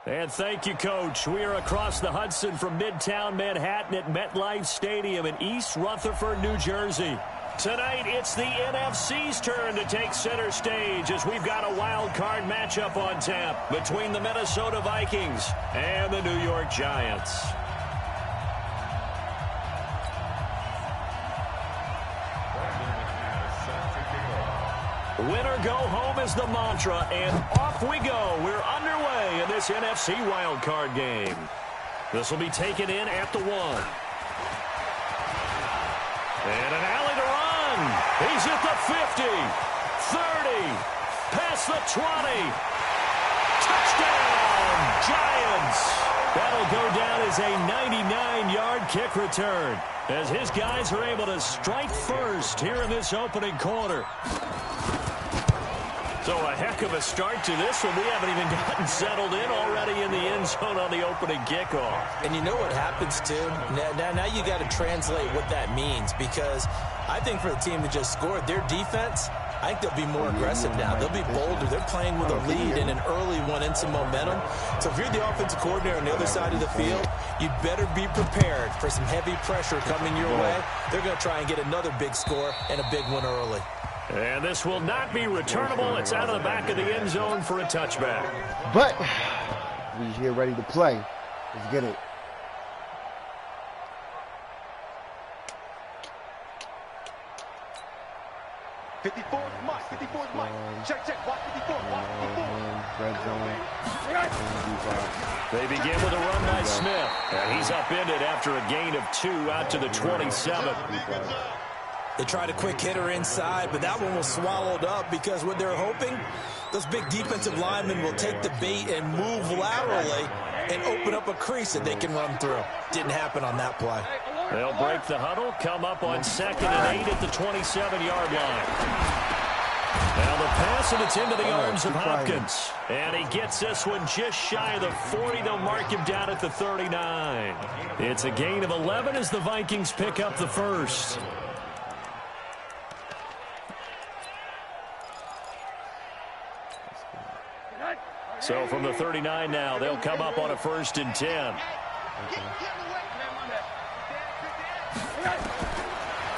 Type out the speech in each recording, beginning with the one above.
And thank you, Coach. We are across the Hudson from Midtown Manhattan at MetLife Stadium in East Rutherford, New Jersey. Tonight, it's the NFC's turn to take center stage as we've got a wild card matchup on tap between the Minnesota Vikings and the New York Giants. Winner go home is the mantra, and off we go. We're underway in this NFC wildcard game. This will be taken in at the 1. And an alley to run. He's at the 50, 30, past the 20. Touchdown, Giants. That'll go down as a 99-yard kick return as his guys are able to strike first here in this opening quarter. So a heck of a start to this one. We haven't even gotten settled in already in the end zone on the opening kickoff. And you know what happens, too? Now you got to translate what that means, because I think for the team that just scored, their defense, I think they'll be more aggressive now. They'll be bolder. They're playing with a lead and an early one and some momentum. So if you're the offensive coordinator on the other side of the field, you'd better be prepared for some heavy pressure coming your way. They're going to try and get another big score and a big one early. And this will not be returnable. It's out of the back of the end zone for a touchback. But we're here ready to play. Let's get it. Red zone. They begin with a run by Smith. And he's upended after a gain of 2 out to the 27. They tried a quick hitter inside, but that one was swallowed up because what they're hoping, those big defensive linemen will take the bait and move laterally and open up a crease that they can run through. Didn't happen on that play. They'll break the huddle, come up on 2nd and 8 at the 27-yard line. Now the pass, and it's into the arms of Hopkins. And he gets this one just shy of the 40. They'll mark him down at the 39. It's a gain of 11 as the Vikings pick up the first. So from the 39 now, they'll come up on a 1st and 10.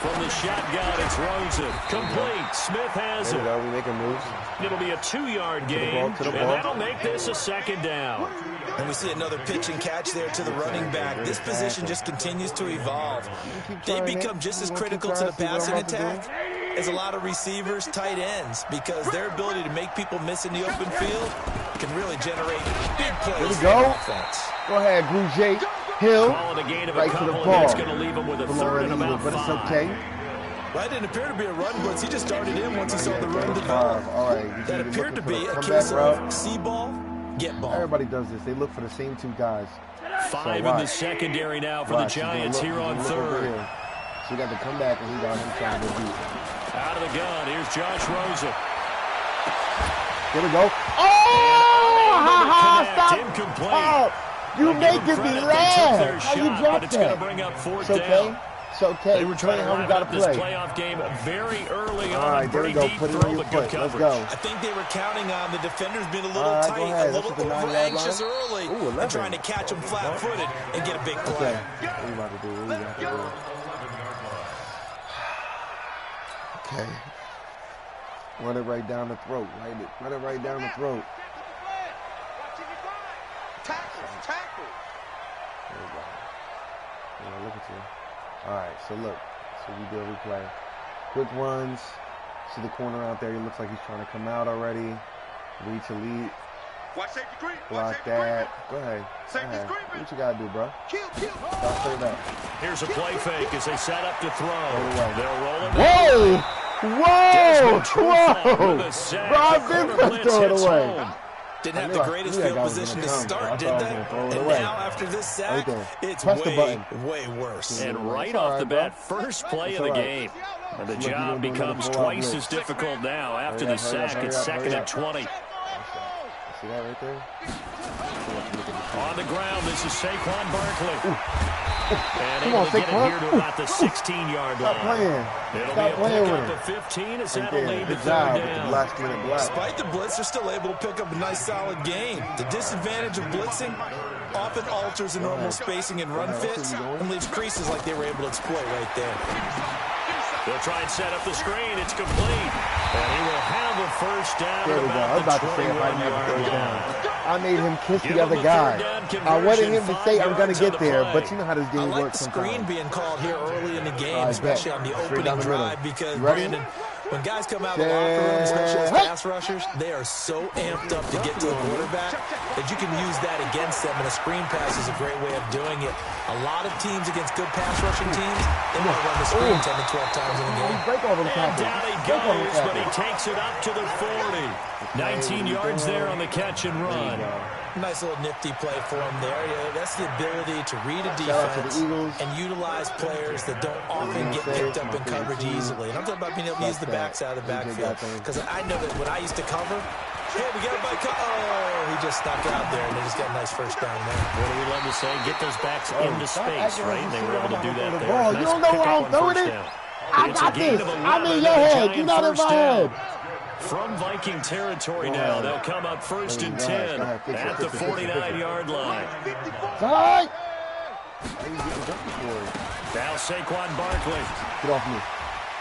From the shotgun, it's Rosen. Complete. Smith has it. There we go. We making moves. It'll be a 2-yard gain, and that'll make this a 2nd down. And we see another pitch and catch there to the running back. This position just continues to evolve. They become just as critical to the passing attack as a lot of receivers, tight ends, because their ability to make people miss in the open field can really generate big plays. Here we go. Go ahead, Grugier. Hill. Calling a gain of right a couple, to the and ball. that's going to leave him with a 3rd and about 5. But it's okay. Well, it didn't appear to be a run blitz. He just started in once he saw the run develop. All right. That appeared to be a case of see ball, get ball. Everybody does this. They look for the same 2 guys. 5 in the secondary now for the Giants here on 3rd. So we got to come back, and we got him trying to beat. Out of the gun, here's Josh Rosen. Here we go. Oh! Stop! Incomplete. Oh, you making me laugh. How you drop that? It's going to bring up 4th down. It's okay. They were trying to wrap up this playoff game very early on. All right, there we go. Put it on your foot. Let's go. I think they were counting on the defenders being a little tight, a little over-anxious early, and trying to catch them flat-footed and get a big play. What are you about to do? What are you about to do? Okay. Run it right down the throat. Run it right down the throat. Tackle. There we go. Yeah, look at you. All right, so look. So we do every play. Quick runs. See the corner out there. He looks like he's trying to come out already. Reach elite. Block that. Go ahead. What you got to do, bro? Stop straight up. Here's a play fake as they set up to throw. They'll roll it. Whoa! Whoa! Bro, I've been throw it away. Didn't have the greatest field position to start, did they? And now, after this sack, it's way worse. And right off the bat, first play of the game. And the job becomes twice as difficult now after the sack. It's 2nd and 20. See that right there? On the ground, this is Saquon Barkley. And Come able on, to get it Saquon. here to about the 16-yard line. Stop playing. It'll Stop be a playing with pickup him. of 15 as Right that'll there. lead to Good third job with the down. last minute block. Despite the blitz, they're still able to pick up a nice, solid gain. The disadvantage of blitzing often alters the normal spacing and run fits and leaves creases like they were able to exploit right there. They'll try and set up the screen. It's complete. And he will have a first down. There we go. I was about to say if I never go down. I made him kiss Give the other him the guy. third down I wanted conversion, him to say 5 I'm going yards to on get the there, play. but you know how this I game like works the screen sometimes. being called here early in the game, I especially bet. on the Straight opening down the middle. drive, because, You ready? Brandon, when guys come out of the locker room, especially as pass rushers, they are so amped up to get to the quarterback that you can use that against them, and a screen pass is a great way of doing it. A lot of teams against good pass rushing teams, they might run the screen 10 to 12 times in a game. Break all them And tackles. down he Break all them goes, but he tackles. takes it up to the 40. 19 yards there on the catch and run. Nice little nifty play for him there. Yeah, that's the ability to read a Shout out to the defense Eagles. and utilize players that don't often get picked up in coverage easily. And I'm talking about being able to use the backside of the backfield. Because I know that when I used to cover, hey, we got a bike. Oh, he just stuck out there, and they just got a nice first down there. What do we love to say? Get those backs into space, right? And they were able to do that there. Ball. You don't know where I'm throwing it? I got this. I'm in your head. You're not in my head. From Viking territory now, they'll come up first and 10 at the 49-yard line. Side. Now Saquon Barkley Get off me.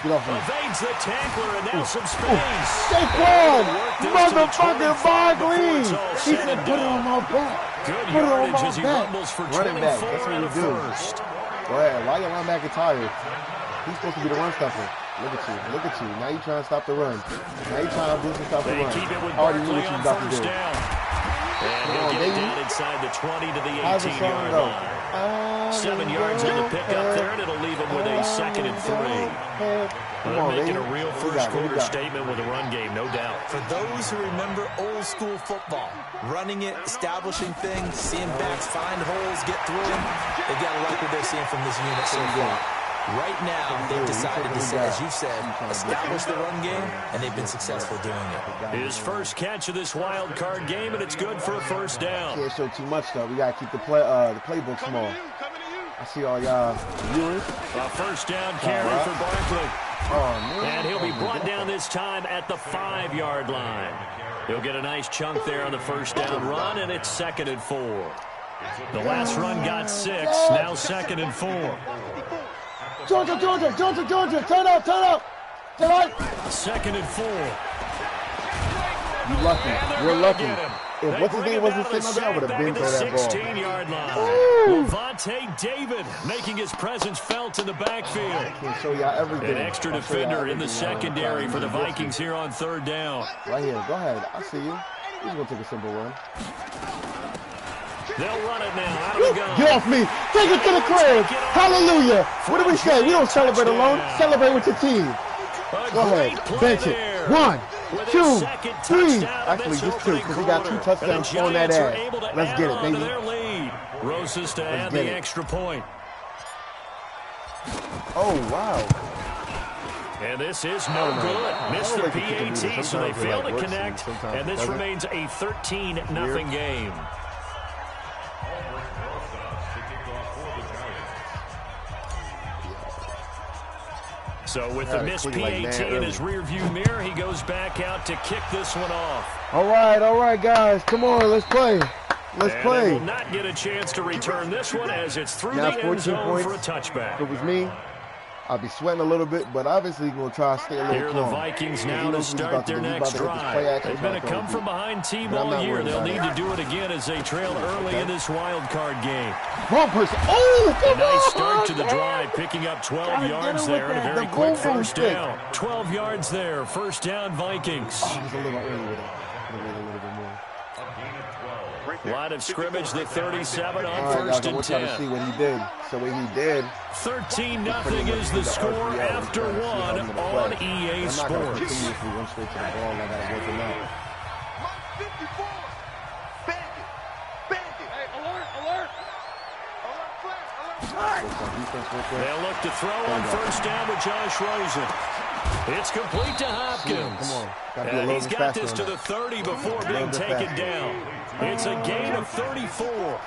Get off me. evades the tackler, and now some space. Saquon! Worked this to the Motherfucking 25 Barkley! before it's all He said said and put it on done. my back. Good Put it on yardage my as he back. rumbles for Running back. 24 That's what and you a do. first. Go ahead. Why your linebacker tired? He's supposed to be the run stopper. Look at you. Look at you. Now you trying to stop the run. Now you trying to blitz and stop the They run. keep it with I already knew Barkley what you on was about to first do. down. And Come he'll on, get it baby. down inside the 20 to the How's the song 18-yard go? line. 7 yards on the pickup there, and it'll leave him with a 2nd and 3. Come They're on, making baby. a real What we got? first-quarter statement with a run game, no doubt. For those who remember old school football, running it, establishing things, seeing backs find holes, get through them, they got to like what they're seeing from this unit so far. Right now, they've decided to say, as you said, establish the run game, and they've been successful doing it. His first catch of this wild card game, and it's good for a first down. Can't show too much though. We gotta keep the playbook small. I see all y'all viewers. A first down carry for Barkley. Oh man. And he'll be brought down this time at the 5-yard line. He'll get a nice chunk there on the first down run, and it's 2nd and 4. The last run got 6, now 2nd and 4. Georgia, Georgia, Georgia, Georgia. Turn up, turn up. Turn up. 2nd and 4. You lucky. You're lucky. If what's his name wasn't sitting up there, I would have been for that ball. 16-yard line. Levante David making his presence felt in the backfield. Can't show y'all everything. An extra I'll show y'all defender in the everything. secondary for the Vikings here on 3rd down. Right here. Go ahead. I see you. He's gonna take a simple run. They'll run it now. Out of the gun. Get off me. Take it to the crib. Hallelujah. What do we say? We don't celebrate alone. Celebrate with your team. Go ahead. Bench it. 1, 2, 3. Actually, just 2, because he got 2 touchdowns on that ass. Let's get it, baby. Rosas to add the extra point. Oh, wow. And this is no good. Missed the PAT, so they fail to connect, and this remains a 13-0 game. So with the missed PAT in his rearview mirror, he goes back out to kick this one off. All right, guys. Come on, let's play. Let's play. They will not get a chance to return this one as it's through the end zone for a touchback. If it was me, I'd be sweating a little bit, but obviously going to try to stay a little Here are the Vikings now to start their next drive. They've been a come-from-behind team all year. They'll need to do it again as they trail early in this wild card game. Wrong person. Oh, come on. A nice start to the drive, picking up 12 yards there and a very quick first down. 12 yards there, first down Vikings. Oh, just a little early with it. A little bit more. Line of scrimmage, the 37 on All right, first guys, I and want y'all to 10. see what he did. So what he did. 13-0 is the score after one on EA Sports. I'm not going to continuously run straight to the ball. I got to work him out. They'll look to throw on first down with Josh Rosen. It's complete to Hopkins. Come on. And he's got this to the 30 before being taken down. It's a gain of 34.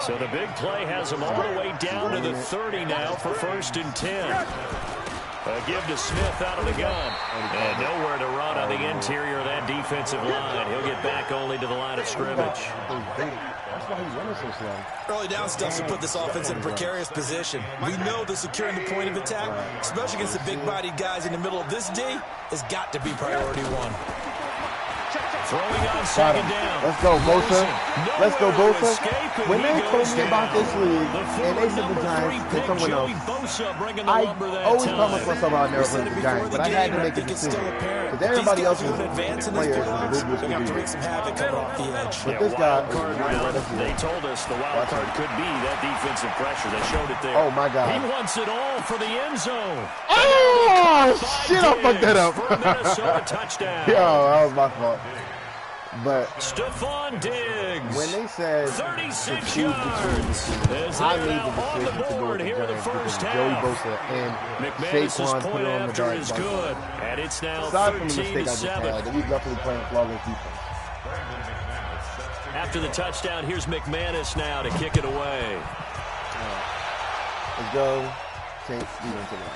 So the big play has him all the way down to the 30 now for 1st and 10. A give to Smith out of the gun. And nowhere to run on the interior of that defensive line. He'll get back only to the line of scrimmage. That's why he's running so slow. Early down stuff to put this offense in a precarious position. We know that securing the point of attack, especially against the big-bodied guys in the middle of this D, has got to be priority one. Throwing on 2nd down. Let's go, Bosa. Let's go, Bosa. When they told me about this league and they said the Giants and someone else, I always promised myself I'd never play the Giants, but I had to make a decision. Because everybody else was players and the Blues could be. But this guy, they told us the wild card could be that defensive pressure. They showed it there. Oh, my God. He wants it all for the end zone. Oh, shit, I fucked that up. For a Minnesota touchdown. Yo, that was my fault. But Stephon Diggs, when they said 36 yards, I made the decision to go with the Giants because Joey Bosa and Saquon put it on the back. Is good, and it's now aside from the mistake I just 13-7. had, we definitely playing flawless defense. After the touchdown, here's McManus now to kick it away. Let's go.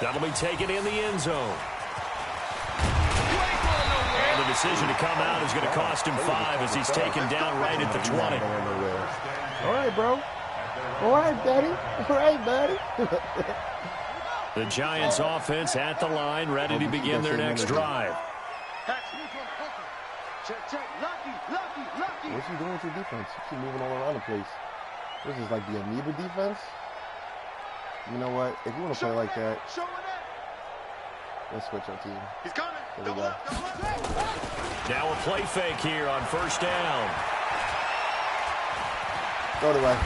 That'll be taken in the end zone. And the decision to come out is going to cost him 5 as he's taken down right at the 20. All right, bro. All right, daddy. All right, buddy. The Giants offense at the line, ready to begin their next drive. What's he doing with your defense? You keep moving all around the place. This is like the amoeba defense. You know what? If you want to play like that, let's switch our team. He's coming. There we go. Now a play fake here on 1st down. Throw it away.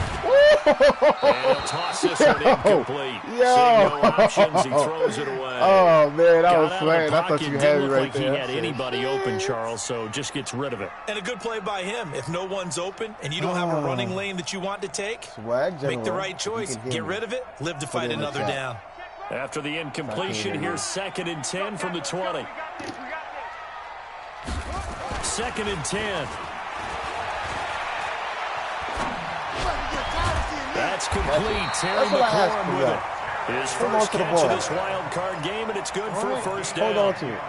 And he'll toss this one incomplete. Seeing no options, he throws it away. Oh, man, that was slaying. I thought you had me right like there. He had anybody open, Charles, so just gets rid of it. And a good play by him. If no one's open and you don't have a running lane that you want to take, make the right choice. Get rid of it. Live to fight another down. After the incompletion, here's 2nd and 10 from the 20. 2nd and 10. That's complete. Terry McLaurin with it. His first catch of this wild card game, and it's good for a 1st down. Hold on to it.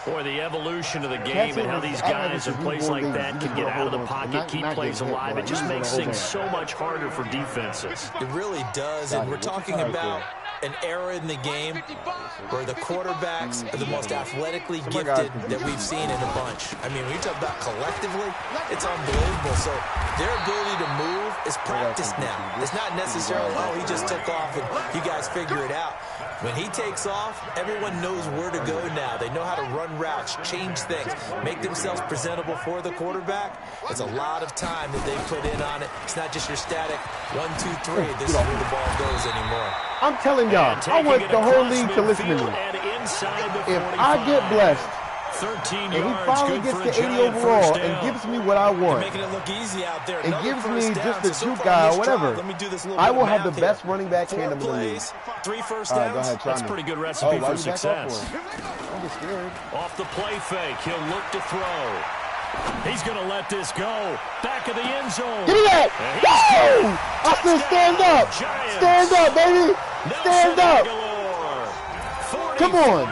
Boy, the evolution of the game and how these guys in plays like that can get out of the pocket, keep plays alive, it just makes things so much harder for defenses. It really does, and we're talking about an era in the game where the quarterbacks are the most athletically gifted that we've seen in a bunch. I mean, when you talk about collectively, it's unbelievable. So their ability to move is practiced now. It's not necessarily, oh, he just took off and you guys figure it out. When he takes off, everyone knows where to go now. They know how to run routes, change things, make themselves presentable for the quarterback. It's a lot of time that they put in on it. It's not just your static 1, 2, 3. This is where the ball goes anymore. I'm telling y'all, I want the whole league to listen to me. If I get blessed, 13 and he finally gets to 80 overall and gives me what I want, making it look easy out there. and gives me just a juke guy or whatever, I will have the best running back tandem in the league. 3 first All right, downs. go ahead, try That's a me. pretty good recipe for success. Don't get scared. Off the play fake, he'll look to throw. He's going to let this go. Back of the end zone. Give me that! Woo! I said stand up! Stand up, baby! Stand up! Come on!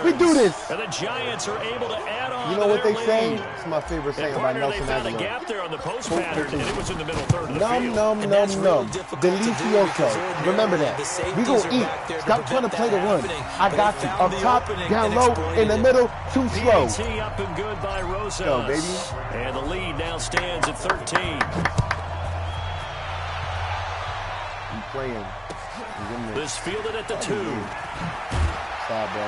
We do this! And the Giants are able to add on. You know what they say? It's my favorite saying by Nelson They found a Aguilar. gap there on the post pattern, and it was in the middle third of the Num, field. num, num, num. Delicioso. Remember that. We gonna eat. Stop trying to play the run. I got you. Up top, down low, in the middle, too slow. PAT up and good by Rosas. Go, baby. And the lead now stands at 13. You playing. This fielded at the 2. Side, bro.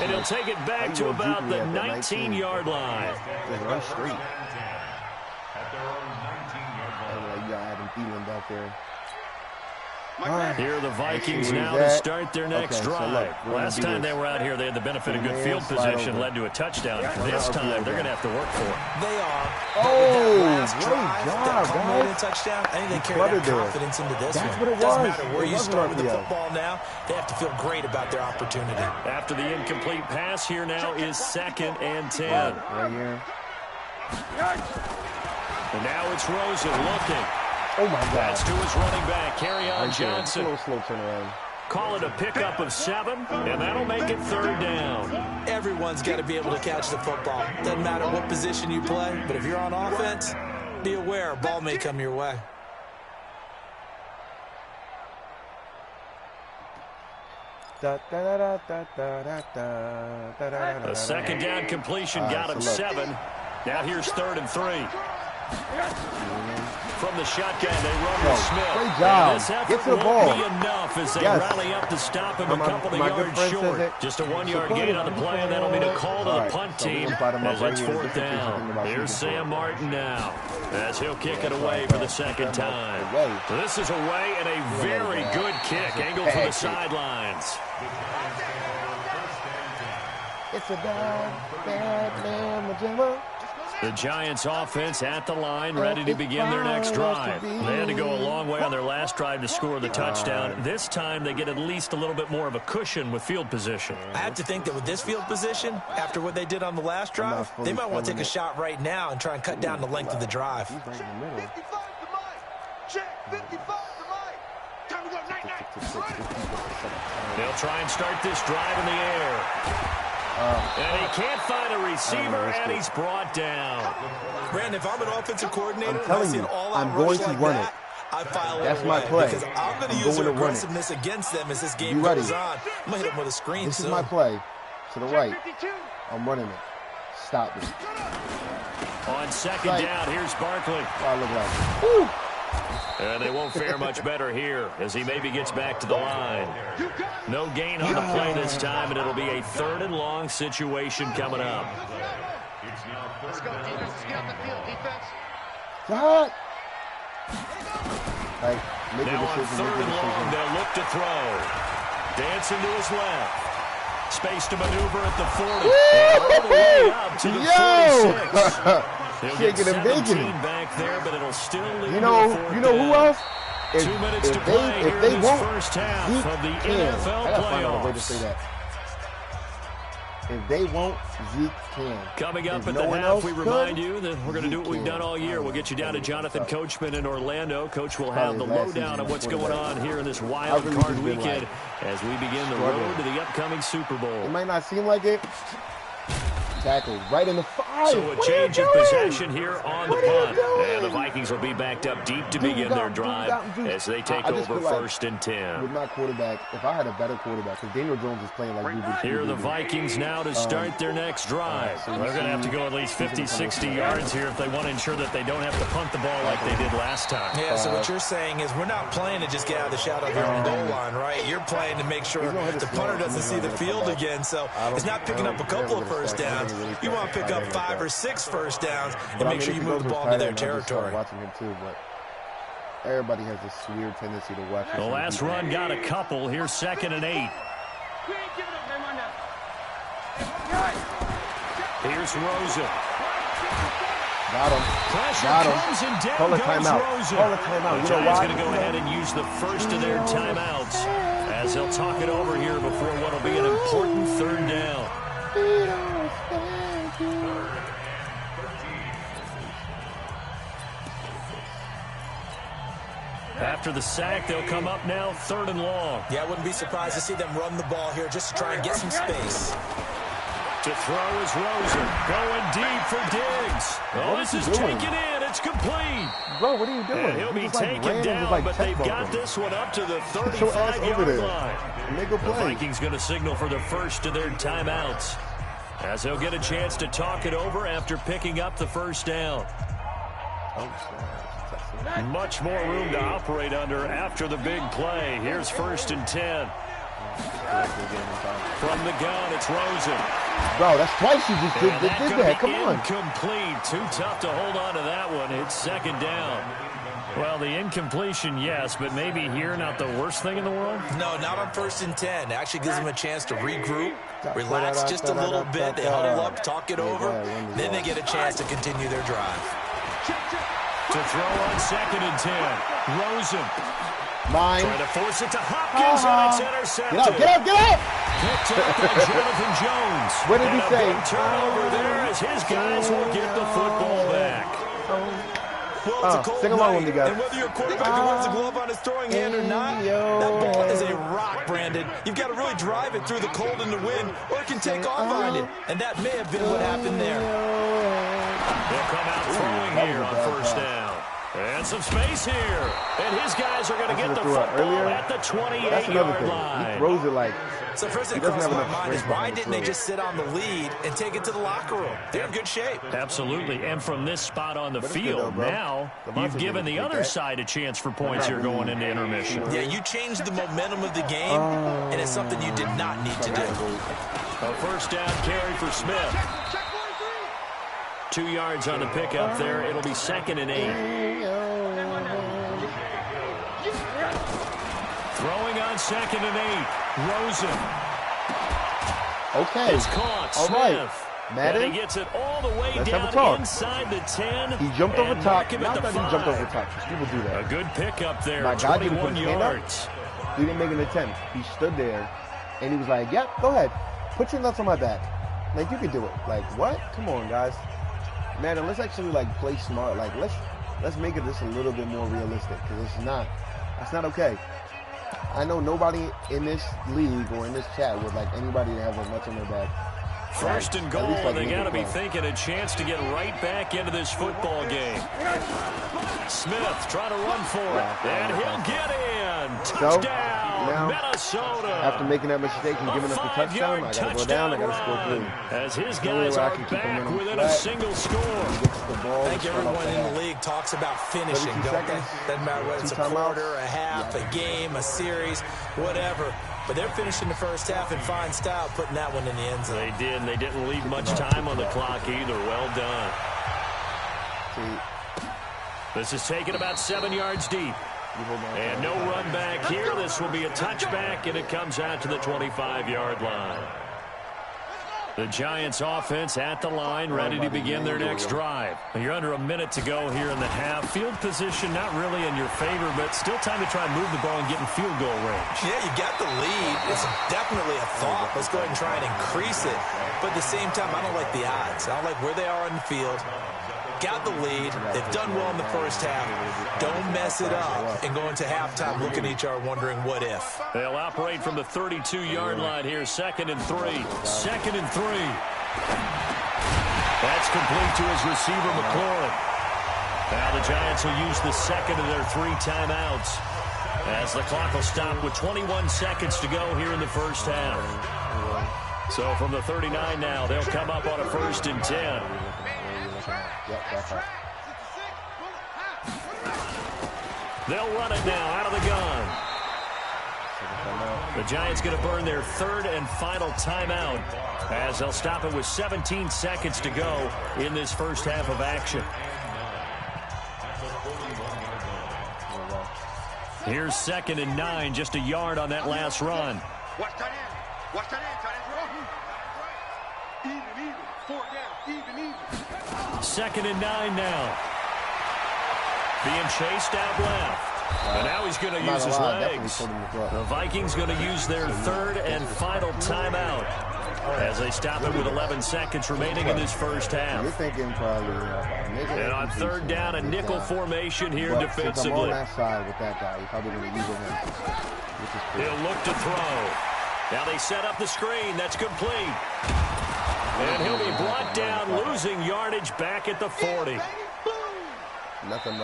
And he'll take it back to about the 19-yard line. Just run straight. You got Adam Thielen back there. Here are the Vikings now to start their next drive. Last time they were out here, they had the benefit of good field position, led to a touchdown. This time, they're going to have to work for it. They are. Oh, great job, guys. guys. Touchdown. I think they carry that confidence into this one. That's what it was. Doesn't matter where you start with the RPO. football now. They have to feel great about their opportunity. After the incomplete pass, here now is 2nd and 10. Right here. And now it's Rosen looking. Oh, my God. That's to his running back, Kerryon Johnson. Slow turnaround. Call it a pickup of 7, and that'll make it 3rd down. Everyone's got to be able to catch the football. Doesn't matter what position you play, but if you're on offense, be aware a ball may come your way. A 2nd down completion got him 7. Now here's 3rd and 3. From the shotgun, they run with Smith. Great job. This effort Get to the won't ball. be enough as they rally up to stop him a couple of yards short. Just a 1-yard gain on the play, and that'll mean a call to the punt team as it's 4th down. Here's Sam Martin now as he'll kick it away for the 2nd time. This is away and a very good kick angled for the sidelines. It's a bad man, The Giants offense at the line, ready to begin their next drive. They had to go a long way on their last drive to score the touchdown. This time they get at least a little bit more of a cushion with field position. I have to think that with this field position, after what they did on the last drive, they might want to take a shot right now and try and cut down the length of the drive. 55 to Mike. Check, 55 to Mike. Time to go, night-night. They'll try and start this drive in the air. And he can't find a receiver, and he's brought down. Brandon, if I'm an offensive coordinator, I'm telling you, I'm going to run it. I file That's away my play. because I'm going to use their aggressiveness against them as this game goes on. I'm going to hit them with a screen This soon. is my play. To the right. I'm running it. Stop it. On 2nd down, here's Barkley. Oh, look like it. Woo! And they won't fare much better here as he maybe gets back to the line. No gain on the play this time, and it'll be a 3rd and long situation coming up. Let's go, defense. Let's get off the field, defense. What? Like, Now on 3rd and long, they'll look to throw. Dancing to his left. Space to maneuver at the 40. And all the way up to the 46. He'll get 17 back there, but it'll still leave you know who else? 2 minutes to play here in this first half Zeke of the can. NFL I gotta find out a way to say playoffs. that. If they won't, Zeke can. Coming up If at no the one half, else we could, remind you that we're going to do what we've can. done all year. We'll get you down to Jonathan Coachman in Orlando. Coach will have the lowdown of what's going on here in this wild card weekend as we begin the road to the upcoming Super Bowl. It might not seem like it. Tackle right in the 5. So a change of possession here on the punt. And the Vikings will be backed up deep to begin their drive as they take over 1st and 10. With my quarterback, if I had a better quarterback, because Daniel Jones is playing like Here are the Vikings now to start their next drive. They're going to have to go at least 50, 60 yards here if they want to ensure that they don't have to punt the ball like they did last time. Yeah, so what you're saying is we're not playing to just get out of the shadow of your own goal line, right? You're playing to make sure the punter doesn't see the field again. So it's not picking up a couple of first downs. You want to pick up 5 or 6 first downs and make sure you move the ball into their territory. Watching him too, but everybody has this weird tendency to watch. The last run got a couple. Here's 2nd and 8. Here's Rosen. Got him. Pressure Got him. comes and down Call a goes timeout. Rosen. Call a timeout. The You know Giants why? going to go ahead and use the first of their timeouts as they'll talk it over here before what will be an important 3rd down. After the sack, they'll come up now 3rd and long. Yeah, I wouldn't be surprised to see them run the ball here just to try and get some space. To throw is Rosen. Going deep for Diggs. Oh, this is taken in. It's complete. Bro, what are you doing? And he'll be taken down, but they've got this one up to the 35-yard line. Make a The play. Vikings going to signal for the first of their timeouts as they'll get a chance to talk it over after picking up the first down. Much more room to operate under after the big play. Here's 1st and 10. From the gun, it's Rosen. Bro, that's twice you just did that. Come on. Incomplete. Too tough to hold on to that one. It's 2nd down. Well, the incompletion, yes, but maybe here not the worst thing in the world? No, not on 1st and 10. It actually gives them a chance to regroup, relax just a little bit. They huddle up, talk it over. Then they get a chance to continue their drive. To throw on 2nd and 10. Rosen. Mine. Trying to force it to Hopkins, and it's intercepted. Get up. Picked up by Jonathan Jones. What did he say? Big turnover there as his guys will get the football back. Well, it's a cold sing along night, with me, guys. and whether your quarterback wears a glove on his throwing hand or not, that ball is a rock, Brandon. You've got to really drive it through the cold and the wind, or it can take off on you, and that may have been what happened there. They'll come out throwing here on first down. And some space here. And his guys are going to get the football at the 28-yard line. He throws it like... So first thing crossed my mind is why didn't they just sit on the lead and take it to the locker room? They're in good shape. Absolutely. And from this spot on the field, now you've given the other side a chance for points here going into intermission. Yeah, you changed the momentum of the game, and it's something you did not need to do. A first down carry for Smith. 2 yards on the pickup there. It'll be 2nd and 8. Throwing on 2nd and 8. Rosen. Okay. It's caught. All Smith. right. Madden. And he gets it all the way down inside the 10. He jumped over top. Not that he 5. jumped over top. People do that. A good pickup there. My God, didn't put 21 his hand up. yards. He didn't make an attempt. He stood there, and he was like, "Yep, go ahead. Put your nuts on my back. Like, you can do it." Like, what? Come on, guys. Madden, let's actually, like, play smart. Like, let's make it just a little bit more realistic, because that's not okay. I know nobody in this league or in this chat would like anybody to have their nuts on their back. First and goal, like they got to be thinking a chance to get right back into this football game. Smith trying to run for it, and he'll get in. Touchdown, now, Minnesota. After making that mistake and giving us the touchdown, I got to go down, I got to score 3. As his guys are back within a single score. I think everyone in the league talks about finishing, don't they? Doesn't matter whether it's a quarter, a half, a game, a series, whatever. But they're finishing the first half in fine style, putting that one in the end zone. They did, and they didn't leave much time on the clock either. Well done. This is taken about 7 yards deep. And no run back here. This will be a touchback, and it comes out to the 25-yard line. The Giants offense at the line, ready to begin their next drive. You're under a minute to go here in the half. Field position not really in your favor, but still time to try and move the ball and get in field goal range. Yeah, you got the lead. It's definitely a thought. Let's go ahead and try and increase it. But at the same time, I don't like the odds. I don't like where they are on the field. Got the lead. They've done well in the first half. Don't mess it up and go into halftime looking at each other wondering what if. They'll operate from the 32-yard line here. 2nd and 3. 2nd and 3. That's complete to his receiver, McLaurin. Now the Giants will use the second of their 3 timeouts as the clock will stop with 21 seconds to go here in the first half. So from the 39 now, they'll come up on a 1st and 10. They'll run it now out of the gun. The Giants going to burn their 3rd and final timeout as they'll stop it with 17 seconds to go in this first half of action. Here's 2nd and 9, just a yard on that last run. Watch that in. Watch that in. Even. 4 down. Even. 2nd and 9 now. Being chased out left. And now he's going to use his legs. The Vikings going to use their 3rd and final timeout as they stop it with 11 seconds remaining in this first half. You're thinking probably and on 3rd down, a nickel formation here defensively. I'm on that side with that guy. You're probably going to use him. He'll look to throw. Now they set up the screen. That's complete. And he'll be brought down, losing yardage back at the 40.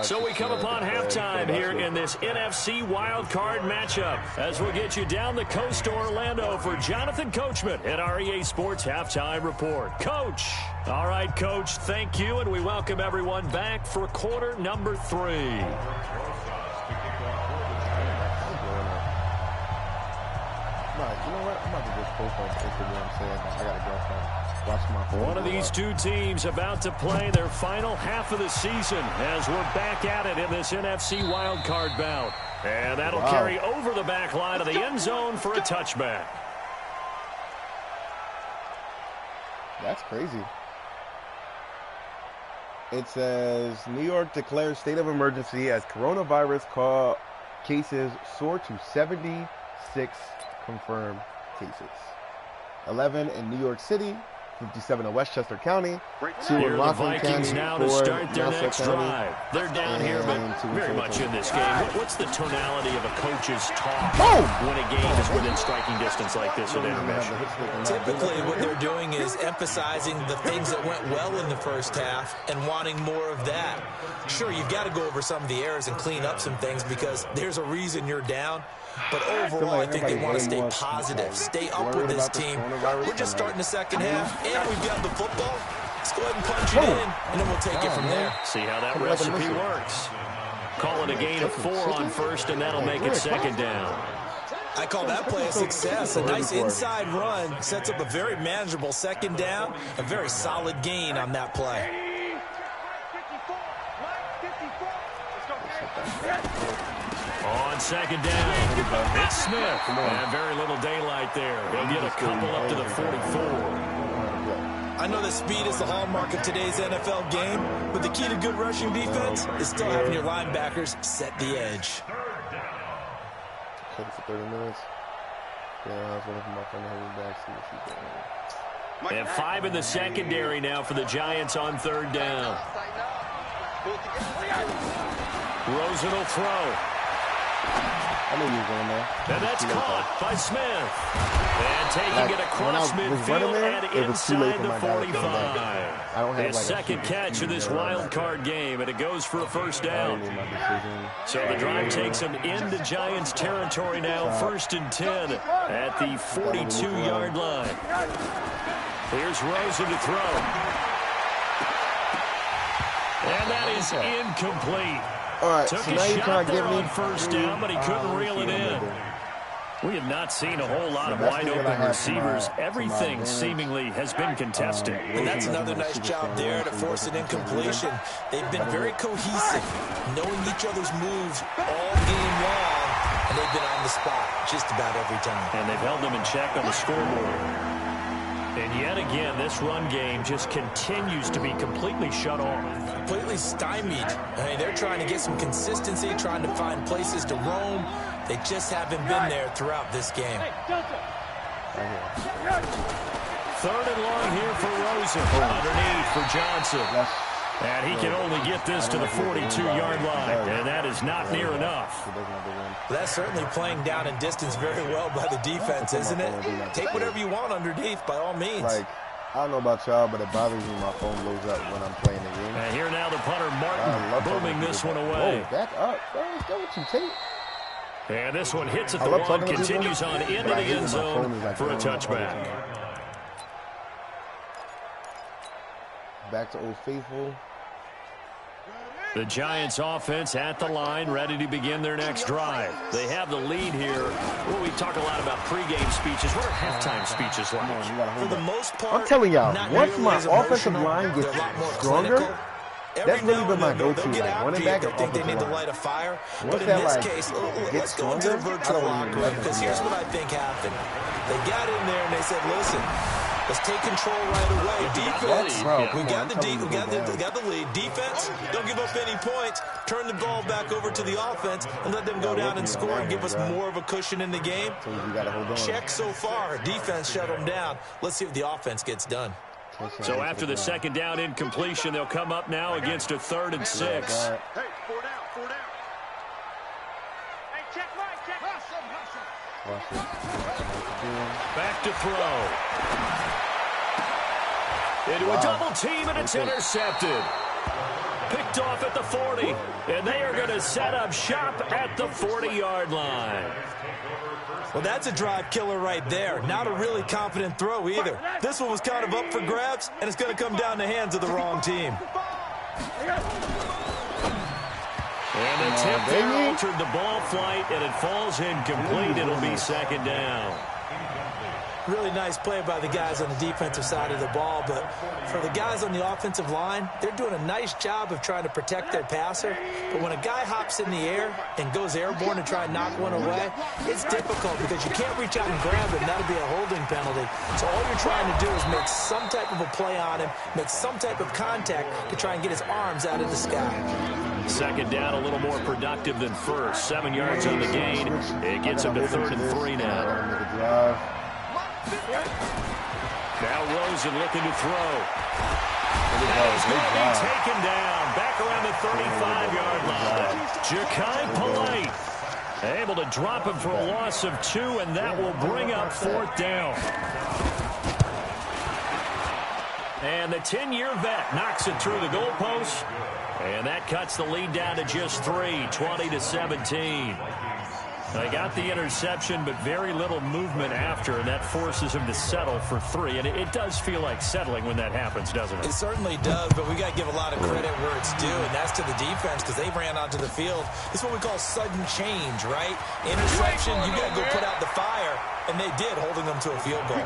So we come upon halftime here in this NFC wildcard matchup as we'll get you down the coast to Orlando for Jonathan Coachman at our EA Sports Halftime Report. Coach. All right, Coach, thank you, and we welcome everyone back for quarter number 3. You know what? I'm about to just post on Instagram saying I got a girlfriend. One of these 2 teams about to play their final half of the season as we're back at it in this NFC wildcard bout. And that'll carry over the back line of the end zone for a touchback. That's crazy. It says, New York declares state of emergency as coronavirus cases soar to 76 confirmed cases. 11 in New York City, 57 of Westchester County, 2 Here in the Rockland Vikings County, now 4 to in start their Nassau next County. drive. They're down here, but very much in this game. What's the tonality of a coach's talk when a game is within striking distance like this at intermission? Typically, what they're doing is emphasizing the things that went well in the first half and wanting more of that. Sure, you've got to go over some of the errors and clean up some things because there's a reason you're down. But overall, I think they want to stay positive, stay up with this team. We're just starting the second half, and we've got the football. Let's go ahead and punch it in, and then we'll take it from there. See how that recipe works. Call it a gain of 4 on first, and that'll make it second down. I call that play a success. A nice inside run sets up a very manageable second down, a very solid gain on that play. On second down, it's Smith. And very little daylight there. He'll get a couple up to the 44. I know that speed is the hallmark of today's NFL game, but the key to good rushing defense is still having your linebackers set the edge. For 30 minutes. Yeah, I was waiting for my friend to hit back, see what she's doing. And 5 in the secondary now for the Giants on third down. Rosen will throw. I knew he was going there. And that's caught by Smith. And taking it across midfield and inside the 45. His second catch of this wild card game, and it goes for a first down. So the drive takes him into Giants territory now, 1st and 10 at the 42-yard line. Here's Rosen to throw. And that is incomplete. All right, Took so a now you're trying shot to there get me on first down, but he couldn't reel it in. We have not seen a whole lot of wide-open receivers. Everything seemingly has been contested. And that's another nice job there to force an incompletion. They've been very cohesive, knowing each other's moves all game long, and they've been on the spot just about every time. And they've held them in check on the scoreboard. And yet again, this run game just continues to be completely shut off. Completely stymied. I mean, they're trying to get some consistency, trying to find places to roam. They just haven't been there throughout this game. 3rd and long here for Rosen. Underneath for Johnson. And he can only get this to the 42-yard line, and that is not near enough. That's certainly playing down in distance very well by the defense, isn't it? Take whatever you want underneath, by all means. Like, I don't know about y'all, but it bothers me my phone blows up when I'm playing the game. And here now the punter, Martin, booming this one away. Whoa, back up. Is that what you take? And this one hits at the 1, continues on into the end zone for a touchback. Back to Old Faithful. The Giants offense at the line, ready to begin their next drive. They have the lead here. Well, we talk a lot about pregame speeches. What are halftime speeches like? For the most part, I'm telling y'all, once my offensive line gets stronger, that's really been my go-to. Like, running back and think they need to light a fire. But in this case, let's go into the virtual locker room, because here's what I think happened. They got in there and they said, listen, let's take control right away. Defense, we got the lead. Defense, don't give up any points. Turn the ball back over to the offense and let them go down and score and give us more of a cushion in the game. Check so far. Defense shut them down. Let's see if the offense gets done. So after the second down incompletion, they'll come up now against a 3rd and 6. Hey, 4 down. Hey, check right, check. Back to throw. Into a double team, and it's intercepted. Picked off at the 40, and they are going to set up shop at the 40-yard line. Well, that's a drive killer right there. Not a really confident throw either. This one was kind of up for grabs, and it's going to come down the hands of the wrong team. And the tip there altered the ball flight, and it falls incomplete. It'll be second down. Really nice play by the guys on the defensive side of the ball, but for the guys on the offensive line, they're doing a nice job of trying to protect their passer. But when a guy hops in the air and goes airborne to try and knock one away, it's difficult because you can't reach out and grab him. That'll be a holding penalty. So all you're trying to do is make some type of a play on him, make some type of contact to try and get his arms out of the sky. Second down, a little more productive than first. 7 yards on the gain. It gets him to 3rd and 3 now. Now Rosen looking to throw. He's going to be taken down. Back around the 35-yard line. Ja'Kai Polite able to drop him for a loss of 2, and that will bring up 4th down. And the 10-year vet knocks it through the goalpost. And that cuts the lead down to just 3, 20-17. They got the interception, but very little movement after, and that forces him to settle for 3. And it does feel like settling when that happens, doesn't it? It certainly does, but we got to give a lot of credit where it's due, and that's to the defense because they ran onto the field. It's what we call sudden change, right? Interception, you got to go put out the fire, and they did, holding them to a field goal.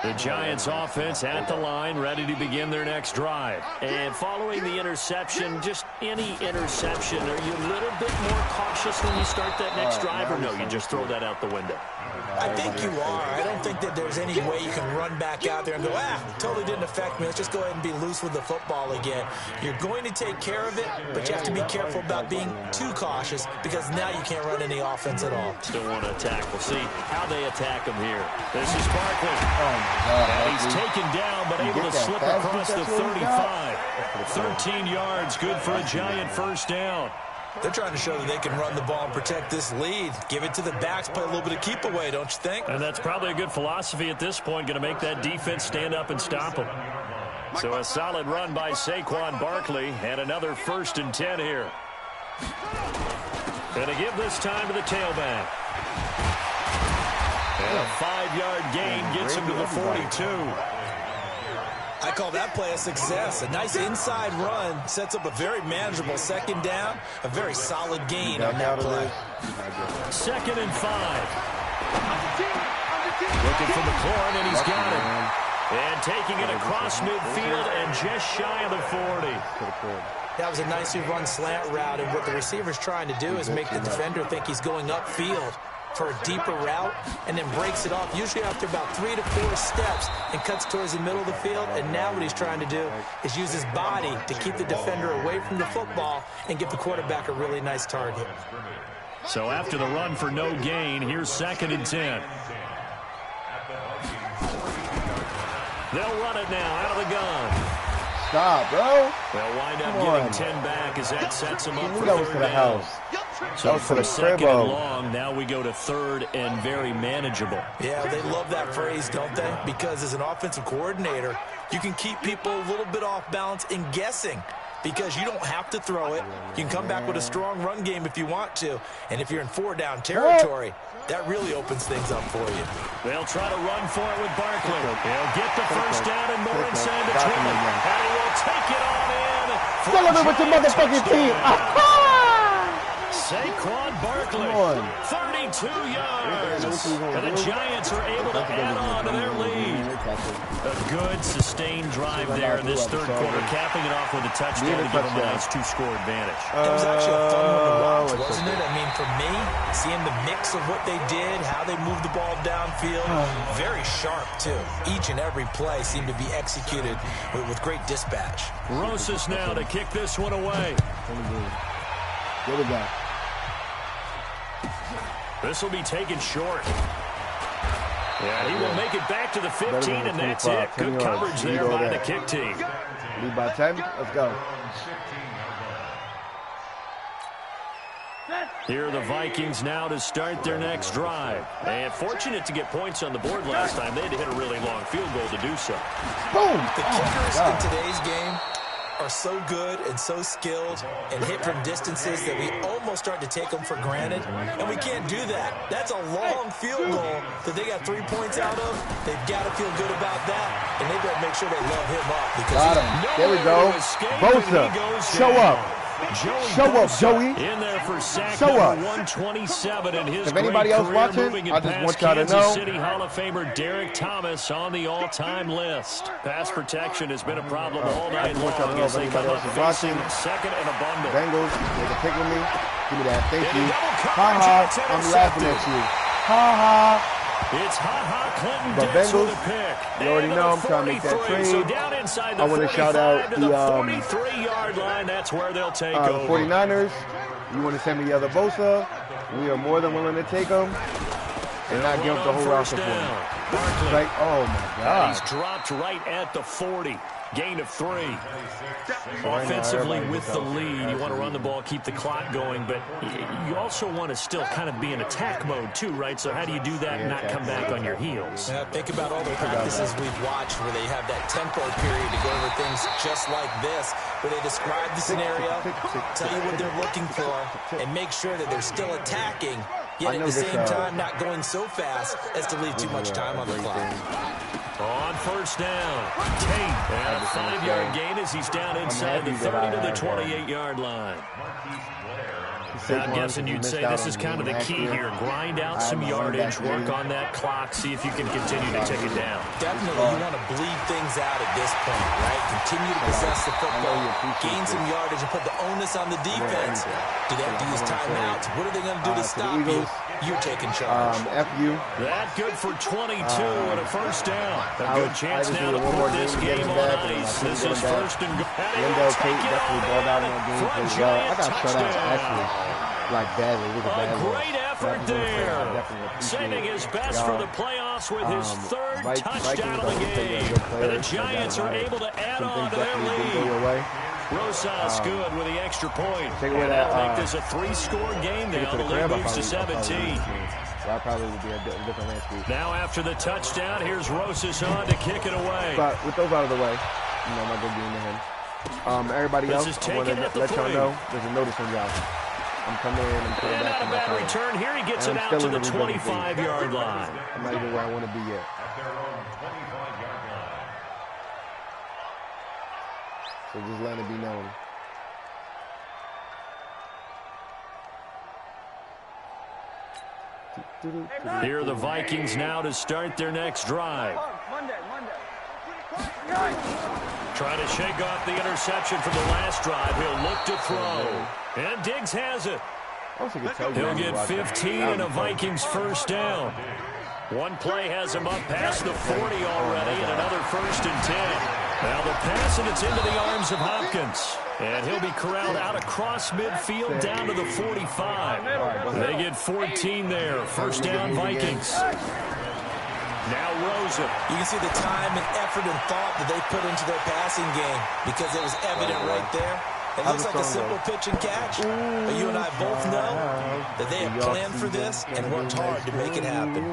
The Giants offense at the line, ready to begin their next drive. And following the interception, just any interception, are you a little bit more cautious when you start that next drive, or no, you just throw that out the window? I think you are. I don't think that there's any way you can run back out there and go, totally didn't affect me. Let's just go ahead and be loose with the football again. You're going to take care of it, but you have to be careful about being too cautious because now you can't run any offense at all. Still want to attack. We'll see how they attack him here. This is Barkley. And he's taken down, but able to slip across the 35. 13 yards, good for a Giant first down. They're trying to show that they can run the ball and protect this lead. Give it to the backs, play a little bit of keep away, don't you think? And that's probably a good philosophy at this point, going to make that defense stand up and stop them. So a solid run by Saquon Barkley, and another 1st and 10 here. Going to give this time to the tailback. And a 5-yard gain gets him to the 42. I call that play a success. A nice inside run sets up a very manageable 2nd down. A very solid gain on that play. 2nd and 5. Looking for McLaurin, and he's got it. And taking it across midfield and just shy of the 40. That was a nicely run slant route, and what the receiver's trying to do is make the defender think he's going upfield for a deeper route, and then breaks it off, usually after about 3 to 4 steps, and cuts towards the middle of the field. And now what he's trying to do is use his body to keep the defender away from the football and give the quarterback a really nice target. So after the run for no gain, here's 2nd and 10. They'll run it now out of the gun. Stop, bro. They'll wind up giving 10 back as that sets them up for 3rd down. So from 2nd and long, now we go to 3rd and very manageable. Yeah, they love that phrase, don't they? Because as an offensive coordinator, you can keep people a little bit off balance and guessing because you don't have to throw it. You can come back with a strong run game if you want to. And if you're in 4-down territory, that really opens things up for you. They'll try to run for it with Barkley. He'll get the 1st down and more inside the 20. And he will take it on in. Celebrate with your motherfucking team. Saquon Barkley, 32 yards. And the Giants are able to add on to their lead. A good, sustained drive there in this 3rd quarter, capping it off with a touchdown to give them a nice 2-score advantage. It was actually a fun one to watch, wasn't it? I mean, for me, seeing the mix of what they did, how they moved the ball downfield, very sharp, too. Each and every play seemed to be executed with great dispatch. Rosas now to kick this one away. Get it back. This will be taken short. Yeah, he will make it back to the 15, and that's it. Good coverage there by the kick team. Lead by 10. Let's go. Here are the Vikings now to start their next drive. And fortunate to get points on the board last time. They had to hit a really long field goal to do so. Boom! The kickers in today's game are so good and so skilled and hit from distances that we almost start to take them for granted. And we can't do that. That's a long field goal that they got 3 points out of. They've got to feel good about that. And they better make sure they love him up. Because got him. There we go. Bosa, show up. Show up, Joey. In there for sack number 127 in his if anybody else watching, I just want y'all to know. City Hall of Famer Derek Thomas on the all-time list. Pass protection has been a problem all night long as they come up facing 2nd and a bundle. Bengals, make a pick with me. Give me that. Thank you. Ha-ha, I'm laughing at you. Ha-ha. It's Ha-Ha Clinton the Dix Bengals, with a pick. you already know I'm trying to make that trade. So down inside the I want to shout out the 43-yard line. That's where they'll take over. 49ers. You want to send me the other Bosa? We are more than willing to take him and not give up the whole roster for him. Like, oh my God. He's dropped right at the 40. Gain of 3. Right Offensively now, with the lead, you want to run the ball, keep the clock going, but you also want to still kind of be in attack mode too, right? So how do you do that and not come back on your heels? Yeah, think about all the practices we've watched where they have that tempo period to go over things just like this, where they describe the scenario, tell you what they're looking for, and make sure that they're still attacking, yet at the same time not going so fast as to leave too much time on the clock. On first down, Tate, and a 5-yard gain as he's down inside the 30 to the 28-yard line. I'm guessing you'd say this is kind of the key here. Grind out some yardage, work on that clock, see if you can continue to tick it down. Definitely, you want to bleed things out at this point, right? Continue to possess the football, gain some yardage, and put the onus on the defense. Do they have to use timeouts? What are they going to do to stop you? You're taking charge. FU. That good for 22 and a first down. A good chance now to put this game on ice. This is first and goal. Wendell Tate definitely balled out in that game as well. I got shut out, actually, like badly. It was a bad great effort there. Saving his best for the playoffs with his third touchdown of the game. And the Giants are able to add on to their lead. Rosas good with the extra point. Take away that, make this a 3-score game now. The lead moves to 17. That probably would be a different landscape. Now after the touchdown, here's Rosas on to kick it away. But with those out of the way, you know, my good game to him. Everybody else, I want to let y'all know there's a notice on y'all. I'm coming in and coming back. And not a bad return here. He gets it out to the 25-yard line. I'm not even where I want to be yet. So just let it be known. Here are the Vikings now to start their next drive. Trying to shake off the interception from the last drive. He'll look to throw. And Diggs has it. He'll get 15 and a Vikings first down. One play has him up past the 40 already, and another first and 10. Now the pass, and it's into the arms of Hopkins. And he'll be corralled out across midfield down to the 45. They get 14 there. First down, Vikings. Now Rosen. You can see the time and effort and thought that they put into their passing game because it was evident right there. It looks like a simple pitch and catch, but you and I both know that they have planned for this and worked hard to make it happen.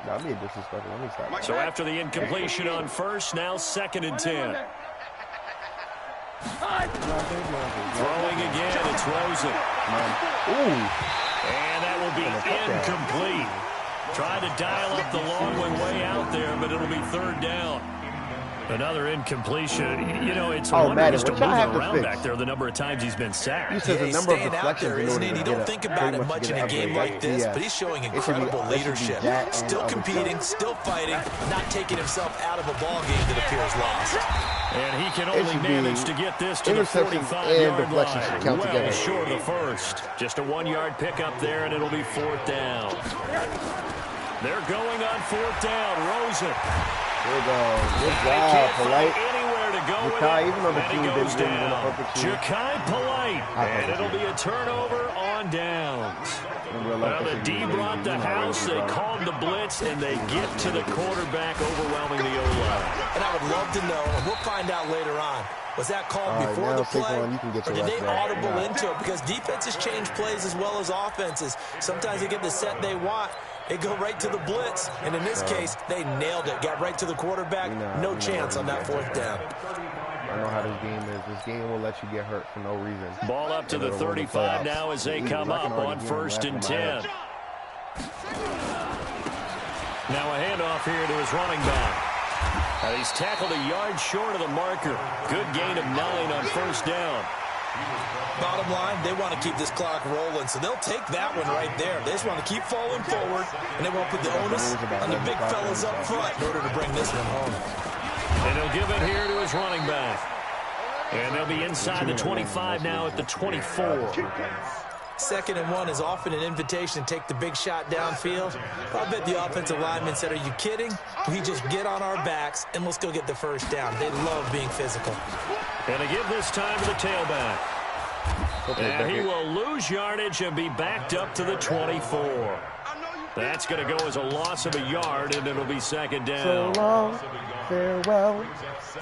That'd be a disrespectful. Let me stop. So after the incompletion on first, now 2nd and 10. Throwing again, it's Rosen. And that will be incomplete. Tried to dial up the long way out there, but it'll be 3rd down. Another incompletion. You know, it's Madden, just moving around back there the number of times he's been sacked. He says a number of deflections in order to You don't think about it much in a game like this, but he's showing incredible leadership. Still competing, still fighting, not taking himself out of a ball game that appears lost. And he can only manage to get this to the 45-yard line. Well short of the first. Just a 1-yard pickup there, and it'll be 4th down. They're going on 4th down. Rosen. There we go. Good job, Polite. Anywhere to go Ja'Kai, even though the team goes didn't down. Ja'Kai Polite. And it'll be a turnover on downs. Well, the D brought the house. They called the blitz, and they get to the quarterback, overwhelming the O-line. And I would love to know, and we'll find out later on, was that called before the play, or did they audible into it? Because defenses change plays as well as offenses. Sometimes they get the set they want. They go right to the blitz, and in this case, they nailed it. Got right to the quarterback. No chance on that 4th down. I know how this game is. This game will let you get hurt for no reason. Ball up to the 35 now as they come up on 1st and 10. Now a handoff here to his running back. He's tackled a yard short of the marker. Good gain of 9 on first down. Bottom line, they want to keep this clock rolling, so they'll take that one right there. They just want to keep falling forward, and they won't put the onus on the big fellas up front in order to bring this one home. And he'll give it here to his running back. And they'll be inside the 25 now at the 24. 2nd and 1 is often an invitation to take the big shot downfield. I bet the offensive lineman said, are you kidding? We just get on our backs and let's go get the first down. They love being physical. And to give this time to the tailback. And he will lose yardage and be backed up to the 24. That's going to go as a loss of a yard, and it'll be 2nd down. So long, farewell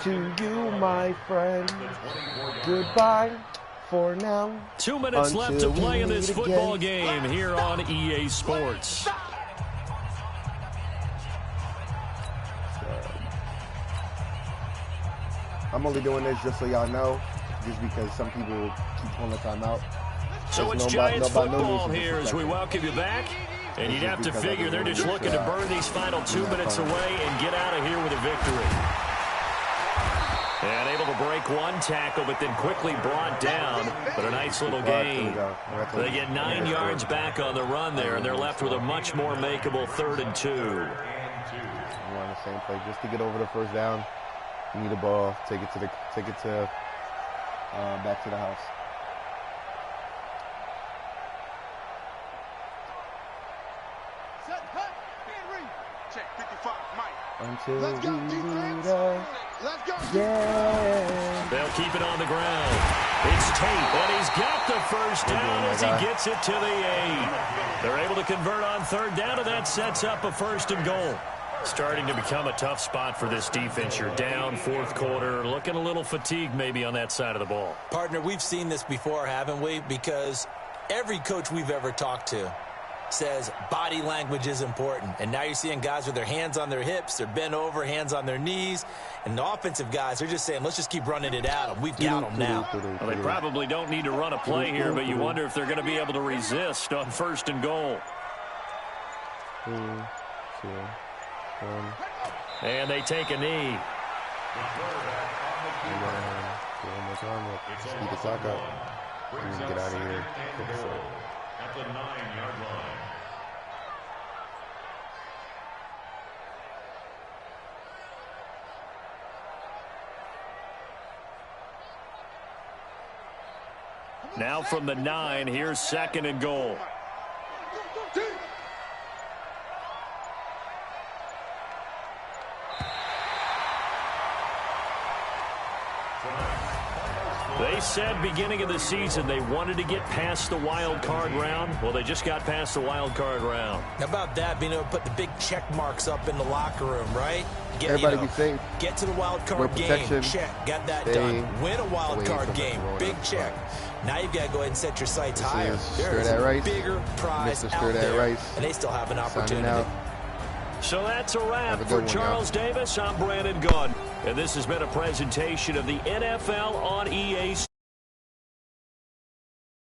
to you, my friend. Goodbye for now. 2 minutes left to play in this football game here on EA Sports. I'm only doing this just so y'all know, just because some people keep calling the timeout. So it's Giants football here as we welcome you back. And you'd have to figure they're just looking to burn these final 2 minutes away and get out of here with a victory. And able to break one tackle, but then quickly brought down. But a nice little gain. They get 9 yards back on the run there, and they're left with a much more makeable 3rd and 2. We're on the same play just to get over the first down. You need a ball. Take it to back to the house. Until we meet us. Yeah. They'll keep it on the ground. It's Tate, and he's got the first down as he gets it to the 8. They're able to convert on 3rd down, and that sets up a 1st and goal. Starting to become a tough spot for this defense. You're down 4th quarter, looking a little fatigued maybe on that side of the ball. Partner, we've seen this before, haven't we? Because every coach we've ever talked to says body language is important. And now you're seeing guys with their hands on their hips, they're bent over, hands on their knees. And the offensive guys are just saying, let's just keep running it at them. We've got them now. Well, they probably don't need to run a play here, but you wonder if they're going to be able to resist on 1st and goal. 3, 2, 1. And they take a knee. One more time. Speed the clock up. We need to get out of here. At the 9-yard line. Now from the 9, here's 2nd and goal. They said beginning of the season they wanted to get past the wild card round. Well, they just got past the wild card round. How about that, being able to put the big check marks up in the locker room, right? Everybody be safe. Get to the wild card game. Check. Got that done. Win a wild card game. Big check. Now you've got to go ahead and set your sights higher. There is a bigger prize out there, and they still have an opportunity. So that's a wrap for Charles Davis. I'm Brandon Gunn, and this has been a presentation of the NFL on EA.